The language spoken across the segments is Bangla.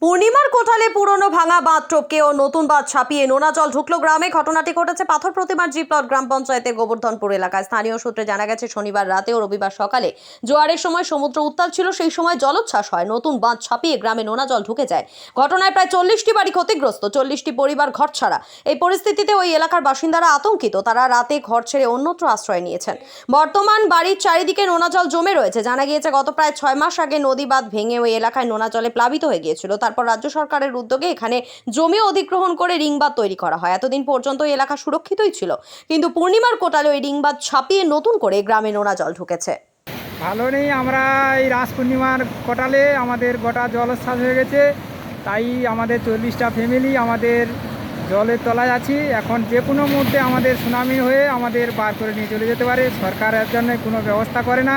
পূর্ণিমার কোঠালে পুরনো ভাঙা বাঁধ টপকে ও নতুন বাঁধ ছাপিয়ে নোনা জল ঢুকলো গ্রামে। ঘটনাটি ঘটেছে পাথর প্রতিমার জিপ্লট গ্রাম পঞ্চায়েতের গোবর্ধনপুর এলাকায়। স্থানীয় সূত্রে জানা গেছে, শনিবার রাতে ও রবিবার সকালে জোয়ারের সময় সমুদ্র উত্তাল ছিল। সেই সময় জলোচ্ছ্বাস হয়, নতুন বাঁধ ছাপিয়ে গ্রামে নোনা জল ঢুকে যায়। ঘটনায় প্রায় 40টি বাড়ি ক্ষতিগ্রস্ত, 40টি পরিবার ঘরছাড়া। এই পরিস্থিতিতে ওই এলাকার বাসিন্দারা আতঙ্কিত। তারা রাতে ঘর ছেড়ে অন্যত্র আশ্রয় নিয়েছেন। বর্তমান বাড়ির চারিদিকে নোনা জল জমে রয়েছে। জানা গিয়েছে, গত প্রায় 6 মাস আগে নদী বাঁধ ভেঙে ওই এলাকায় নোনা জলে প্লাবিত হয়ে গিয়েছিল। তারপর রাজ্য সরকারের উদ্যোগে এখানে জমি অধিগ্রহণ করে রিংবাঁধ তৈরি করা হয়। এতদিন পর্যন্ত এই এলাকা সুরক্ষিতই ছিল, কিন্তু পূর্ণিমার কোটালে ওই রিংবাঁধ ছাপিয়ে নতুন করে গ্রামে নোনা জল ঢুকেছে। ভালো নেই, আমরা এই রাস পূর্ণিমার কোটালে আমাদের গোটা জলোচ্ছ্বাস হয়ে গেছে। তাই আমাদের 40টা ফ্যামিলি আমাদের জলের তলায় আছি। এখন যে কোনো মুহূর্তে আমাদের সুনামি হয়ে আমাদের বার করে নিয়ে চলে যেতে পারে। সরকার এর জন্য কোনো ব্যবস্থা করে না।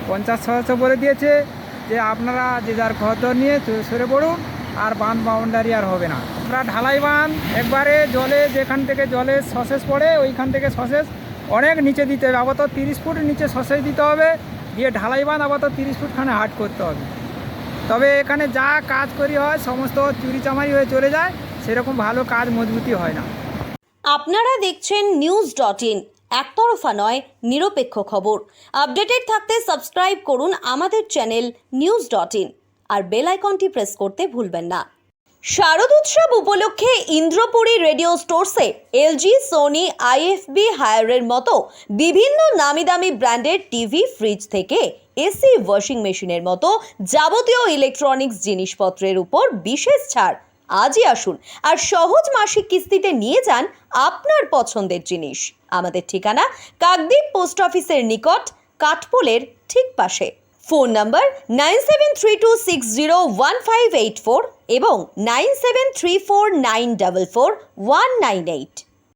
পঞ্চায়েত সদস্য বলে দিয়েছে যে আপনারা যে যার ঘর নিয়ে সরে পড়ুন, আর বাঁধ বাউন্ডারি আর হবে না। আমরা ঢালাই বাঁধ একবারে জলে, যেখান থেকে জলের সসেস পড়ে ওইখান থেকে সসেস অনেক নিচে দিতে হবে। আপাতত 30 ফুট নিচে সসেস দিতে হবে, দিয়ে ঢালাই বাঁধ আপাতত 30 ফুটখানে হাট করতে হবে। তবে এখানে যা কাজ করি হয় সমস্ত চুরি চামারি হয়ে চলে যায়, সেরকম ভালো কাজ মজবুতি হয় না। আপনারা দেখছেন news.in, একতরফা নয়, নিরপেক্ষ খবর। আপডেটেড থাকতে সাবস্ক্রাইব করুন আমাদের চ্যানেল news.in আর বেল আইকনটি প্রেস করতে ভুলবেন না। শারদ উৎসব উপলক্ষে ইন্দ্রপুরী রেডিও স্টোরসে এলজি, সোনি, আইএফবি, হায়ারের মতো বিভিন্ন নামি দামি ব্র্যান্ডের টিভি, ফ্রিজ থেকে এসি, ওয়াশিং মেশিনের মতো যাবতীয় ইলেকট্রনিক্স জিনিসপত্রের উপর বিশেষ ছাড়। আজই আসুন আর সহজ মাসিক কিস্তিতে নিয়ে যান আপনার পছন্দের জিনিস। আমাদের ঠিকানা কাকদ্বীপ পোস্ট অফিসের নিকট, কাঠপোলের ঠিক পাশে। ফোন নম্বর 9732601584 এবং 9734944198।